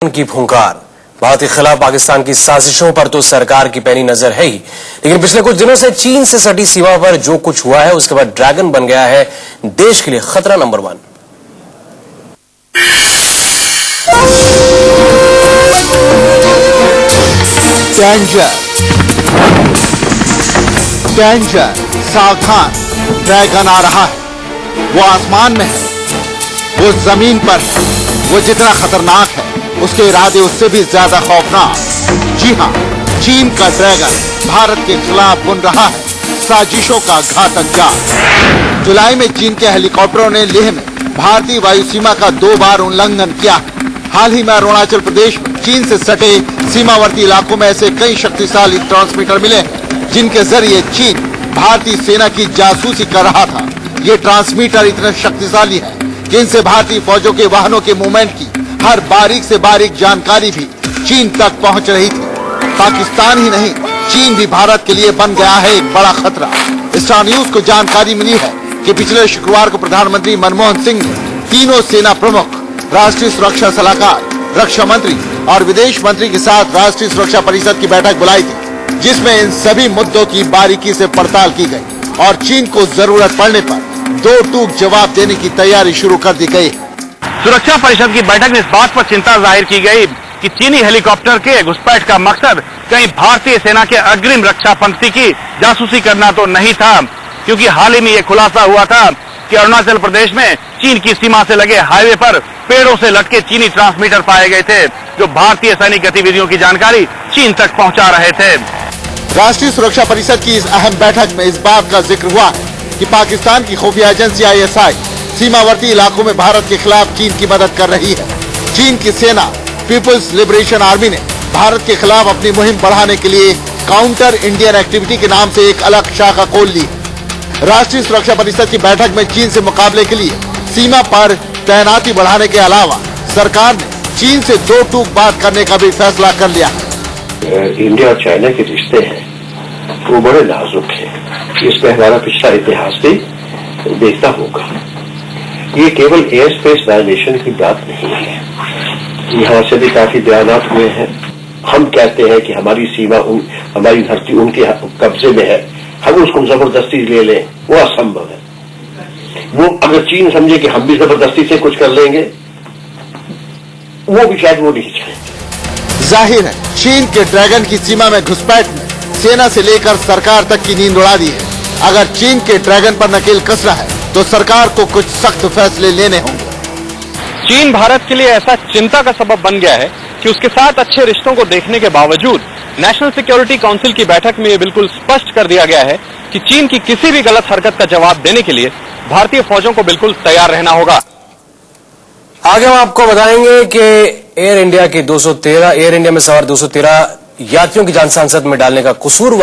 की फुंकार। भारत के खिलाफ पाकिस्तान की साजिशों पर तो सरकार की पैनी नजर है ही, लेकिन पिछले कुछ दिनों से चीन से सटी सीमा पर जो कुछ हुआ है उसके बाद ड्रैगन बन गया है देश के लिए खतरा नंबर 1। डेंजर, सावधान, ड्रैगन आ रहा है। वो आसमान में है, वो जमीन पर है। वो जितना खतरनाक है उसके इरादे उससे भी ज्यादा खौफनाक। जी हाँ, चीन का ड्रैगन भारत के खिलाफ बुन रहा है साजिशों का घातक जाल। जुलाई में चीन के हेलीकॉप्टरों ने लेह में भारतीय वायु सीमा का 2 बार उल्लंघन किया है। हाल ही में अरुणाचल प्रदेश में चीन से सटे सीमावर्ती इलाकों में ऐसे कई शक्तिशाली ट्रांसमीटर मिले हैं जिनके जरिए चीन भारतीय सेना की जासूसी कर रहा था। ये ट्रांसमीटर इतने शक्तिशाली है कि इनसे भारतीय फौजों के वाहनों के मूवमेंट की हर बारीक से बारीक जानकारी भी चीन तक पहुंच रही थी। पाकिस्तान ही नहीं, चीन भी भारत के लिए बन गया है एक बड़ा खतरा। स्टार न्यूज को जानकारी मिली है कि पिछले शुक्रवार को प्रधानमंत्री मनमोहन सिंह ने तीनों सेना प्रमुख, राष्ट्रीय सुरक्षा सलाहकार, रक्षा मंत्री और विदेश मंत्री के साथ राष्ट्रीय सुरक्षा परिषद की बैठक बुलाई थी, जिसमें इन सभी मुद्दों की बारीकी से पड़ताल की गई और चीन को जरूरत पड़ने पर 2 टूक जवाब देने की तैयारी शुरू कर दी गई। सुरक्षा परिषद की बैठक में इस बात पर चिंता जाहिर की गई कि चीनी हेलीकॉप्टर के घुसपैठ का मकसद कहीं भारतीय सेना के अग्रिम रक्षा पंक्ति की जासूसी करना तो नहीं था, क्योंकि हाल ही में ये खुलासा हुआ था कि अरुणाचल प्रदेश में चीन की सीमा से लगे हाईवे पर पेड़ों से लटके चीनी ट्रांसमीटर पाए गए थे जो भारतीय सैनिक गतिविधियों की जानकारी चीन तक पहुंचा रहे थे। राष्ट्रीय सुरक्षा परिषद की इस अहम बैठक में इस बात का जिक्र हुआ है कि पाकिस्तान की खुफिया एजेंसी ISI सीमावर्ती इलाकों में भारत के खिलाफ चीन की मदद कर रही है। चीन की सेना पीपुल्स लिबरेशन आर्मी ने भारत के खिलाफ अपनी मुहिम बढ़ाने के लिए काउंटर इंडियन एक्टिविटी के नाम से एक अलग शाखा खोल ली। राष्ट्रीय सुरक्षा परिषद की बैठक में चीन से मुकाबले के लिए सीमा पर तैनाती बढ़ाने के अलावा सरकार ने चीन से 2 टूक बात करने का भी फैसला कर लिया है। इंडिया और चाइना के रिश्ते हैं वो बड़े नाजुक हैं। इसमें हमारा पिछला इतिहास भी देखना होगा। ये केवल एयर स्पेस वायलेशन की बात नहीं है, यहाँ से भी काफी बयानात हुए हैं। हम कहते हैं कि हमारी सीमा हमारी धरती उनके कब्जे में है, हम उसको जबरदस्ती ले लें, वो असंभव है। वो अगर चीन समझे कि हम भी जबरदस्ती से कुछ कर लेंगे, वो भी शायद वो नहीं चाहेंगे। जाहिर है चीन के ड्रैगन की सीमा में घुसपैठ में सेना से लेकर सरकार तक की नींद उड़ा दी है। अगर चीन के ड्रैगन पर नकेल कसना है तो सरकार को कुछ सख्त फैसले लेने होंगे। चीन भारत के लिए ऐसा चिंता का सबब बन गया है कि उसके साथ अच्छे रिश्तों को देखने के बावजूद नेशनल सिक्योरिटी काउंसिल की बैठक में ये बिल्कुल स्पष्ट कर दिया गया है कि चीन की किसी भी गलत हरकत का जवाब देने के लिए भारतीय फौजों को बिल्कुल तैयार रहना होगा। आगे हम आपको बताएंगे कि एयर इंडिया में सवार 213 यात्रियों की जान सांसत में डालने का कसूरवार